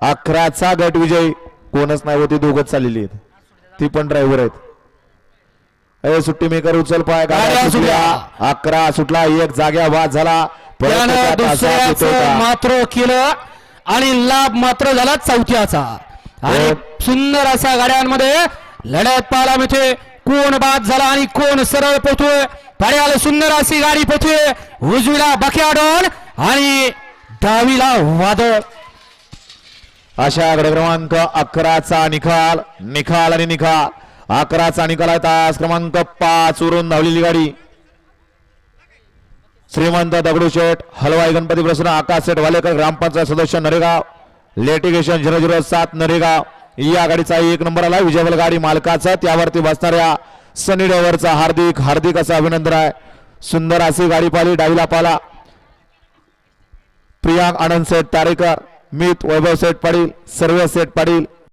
11चा गट विजय कोणच नाही होती दोघच चाललेली आहेत ती पण ड्रायव्हर आहेत सुट्टी मेकर उचल पाय गाड्या सुटल्या 11 सुटला एक जाग्या बाद झाला मात्र केलं आणि लाभ मात्र झाला चौथ्याचा आणि सुंदर अशा गाड्यांमध्ये लढत पाहायला मिळते कोण बाद झाला आणि कोण सरळ पोहतोय पर्याला सुंदर अशी गाडी पोहतोय उजवीला बक्या डॉन आणि डावीला वादळ अशा गट क्रमांक 11चा निकाल आणि निकाल 11चा निकाल आहे तास क्रमांक 5 वरून धावलेली गाडी श्रीमंत दगडूशेठ हलवाई गणपती प्रसन्न आकाश शेठ वालेकर ग्रामपंचायत सदस्य नरेगाव लेटिगेशन 007 नरेगाव या गाडीचा 1 नंबर आला विजयबल गाडी मालकाचा त्यावरती बसणाऱ्या सनी ड्रायव्हरचा हार्दिक असं अभिनंदन आहे सुंदर अशी गाडी पाहिली डावीला पाला प्रियांक आनंद शेठ तारेकर मित वैभव शेठ पाटील सर्व शेठ पाटील